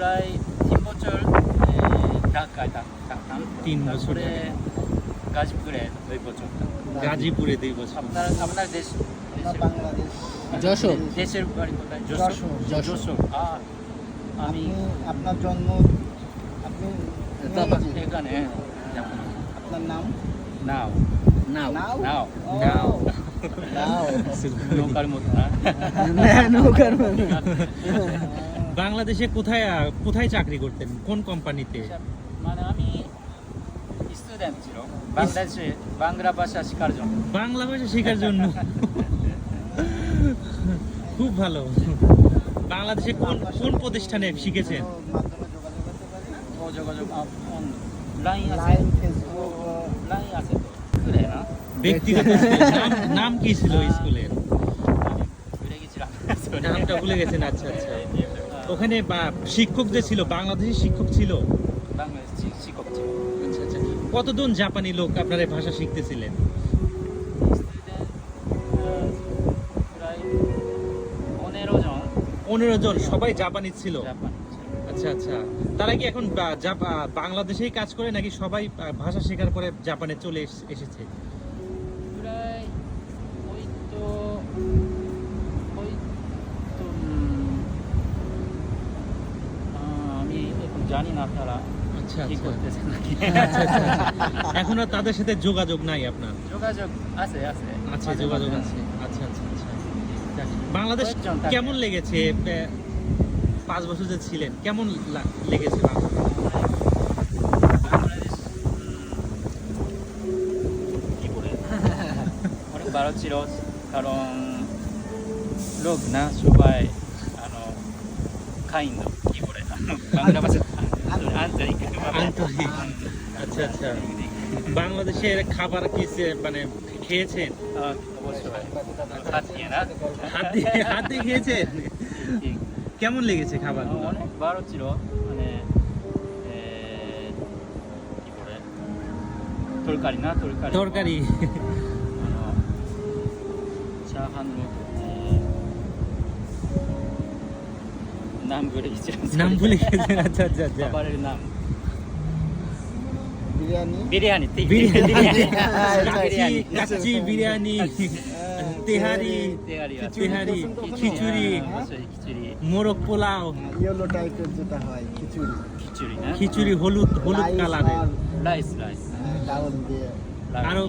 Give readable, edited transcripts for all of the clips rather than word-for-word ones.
প্রায় 3 বছর ঢাকায় থাকতাম। 3 বছর তারপরে গাজীপুরে 2 বছর। গাজীপুরে 2 বছর। আপনার বাংলাদেশ যশোর। দেশের বাড়ি কোথায়? যশোর। যশোর। আমি আপনার জন্ম আপনি এখানে যেমন আপনার নাম নাও নাও নাও নাও ও, নাও। নাও নৌকার মতো না। নৌকার মতো। বাংলাদেশে কোথায় চাকরি করতেন, কোন কোম্পানিতে? মানে আমি স্টুডেন্ট ছিল বাংলাদেশে বাংলা ভাষা শেখার জন্য। বাংলা ভাষা শেখার জন্য। খুব ভালো। বাংলাদেশে কোন প্রতিষ্ঠানে শিখেছেন? মাধ্যমে যোগাযোগ করতে পারি ও যোগাযোগ লাইন আছে, লাইন ফেসবুক লাইন আছে তো ঘুরে না ব্যক্তিগত নাম কি ছিল স্কুলের? আমি ঘুরে গেছিলাম। নামটা ভুলে গেছেন। আচ্ছা আচ্ছা। ওখানে শিক্ষক যে ছিল বাংলাদেশি শিক্ষক ছিল? বাংলাদেশ শিক্ষক ছিল। আচ্ছা আচ্ছা। কতজন জাপানি লোক আপনার এই ভাষা শিখতেছিলেন? স্টুডেন্ট প্রায় 15 জন 15 জন, সবাই জাপানি ছিল? জাপানি ছিল। আচ্ছা আচ্ছা। তারা কি এখন বাংলাদেশেই কাজ করে নাকি সবাই ভাষা শেখার পরে জাপানে চলে এসেছে? প্রায় ওই তো আমি এখন জানি না তারা আচ্ছা কি আচ্ছা। করতেছে নাকি। আচ্ছা আচ্ছা আচ্ছা। এখন আর তাদের সাথে যোগাযোগ নাই আপনার? যোগাযোগ আছে আছে আচ্ছা, মাঝে যোগাযোগ মাঝে আছে। আচ্ছা আচ্ছা আচ্ছা। বাংলাদেশ কয়েকজন থাকে। কেমন লেগেছে? 5 বছর যে ছিলেন কেমন লেগেছে বাংলাদেশ? বাংলাদেশ কি করে অনেক ভালো ছিল কারণ লোক না সবাই কাইন্ড কি করে বাংলা ভাষা আন্তরিক আন্তরিক। আচ্ছা আচ্ছা। বাংলাদেশের খাবার কি মানে খেয়েছেন? অবশ্যই হাত দিয়ে না হাত দিয়ে খেয়েছেন? ঠিক। কেমন লেগেছে খাবার? অনেক ভালো ছিল মানে কি করে তরকারি না তরকারি। চাহানো নাম ভুলে গেছিলাম। নাম ভুলে গেছেন? আচ্ছা আচ্ছা আচ্ছা। খাবারের নাম বিরিয়ানি বিরিয়ানি ঠিক, বিরিয়ানি। বিরিয়ানি। কাচ্চি বিরিয়ানি, তেহারি, তেহারি, খিচুড়ি, অবশ্যই খিচুড়ি মোরগ পোলাও, ইয়েলো টাইপের যেটা হয় খিচুড়ি খিচুড়ি না খিচুড়ি হলুদ রাইস কালারের। আর, রাইস ডাউল দিয়ে আরো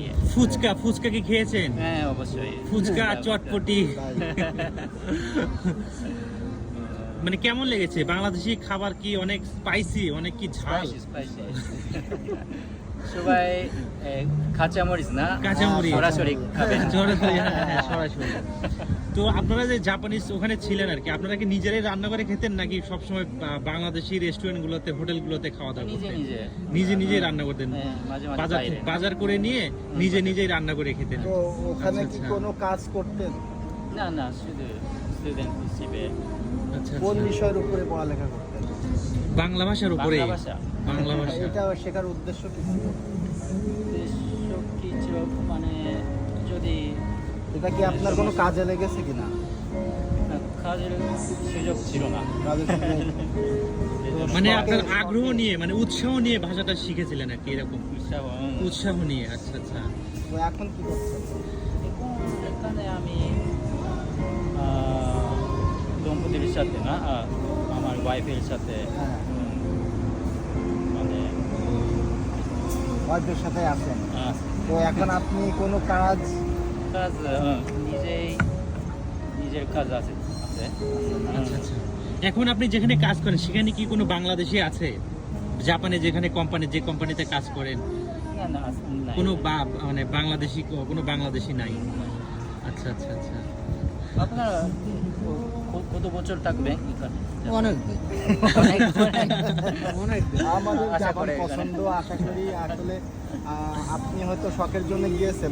ফুচকা কি খেয়েছেন? হ্যাঁ অবশ্যই ফুচকা, চটপটি। মানে কেমন লেগেছে? বাংলাদেশি খাবার কি অনেক স্পাইসি, অনেক কি ঝাল? স্পাইসি সবাই কাঁচামরিচ না কাঁচামরিচ। সরাসরি খাবেন। সরাসরি, হ্যাঁ, সরাসরি। তো আপনারা যে জাপানিজ ওখানে ছিলেন আর কি, আপনারা কি নিজেরাই রান্না করে খেতেন নাকি সবসময় বাংলাদেশি রেস্টুরেন্ট গুলোতে, হোটেল গুলোতে খাওয়া দাওয়া নিজে করতেন? নিজে নিজেই রান্না করতেন? হ্যাঁ, মাঝে মাঝে বাইরে। বাজার করে নিয়ে নিজেই রান্না করে খেতেন? তো ওখানে আচ্ছা, কি আচ্ছা। কোনো কাজ করতেন না শুধু স্টুডেন্ট হিসেবে আচ্ছা কোন আচ্ছা। বিষয়ের উপরে পড়ালেখা করতেন বাংলা ভাষার উপরে? বাংলা ভাষা বাংলা ভাষা। এটা শেখার উদ্দেশ্য কি ছিল? সব কিছু মানে যদি এটা কি আপনার কোনো কাজে লেগেছে কিনা কাজের সুযোগ ছিল না কাজের সুযোগ? মানে আপনার আগ্রহ নিয়ে, মানে উৎসাহ নিয়ে ভাষাটা শিখেছিলেন আর কি, এরকম উৎসাহ নিয়ে? আচ্ছা আচ্ছা। তো এখন কি করছেন? এখন এখানে আমি দম্পতির সাথে না আমার ওয়াইফের সাথে হ্যাঁ মানে ওয়াইফের সাথে আছেন। আহ, তো এখন আপনি কোনো কাজ কাজ নিজের কাজ আছে আচ্ছা আচ্ছা। এখন আপনি যেখানে কাজ করেন সেখানে কি কোনো বাংলাদেশি আছে? জাপানে যেখানে যে কোম্পানিতে কাজ করেন না না নাই। কোনো মানে কোনো বাংলাদেশি নাই? আচ্ছা আচ্ছা আচ্ছা। আপনারা কত বছর থাকবেন এখানে? অনেক অনেক আমাদের আশা জাপান করে এখানে। পছন্দ, আশা করি আসলে আপনি হয়তো শখের জন্য গিয়েছেন।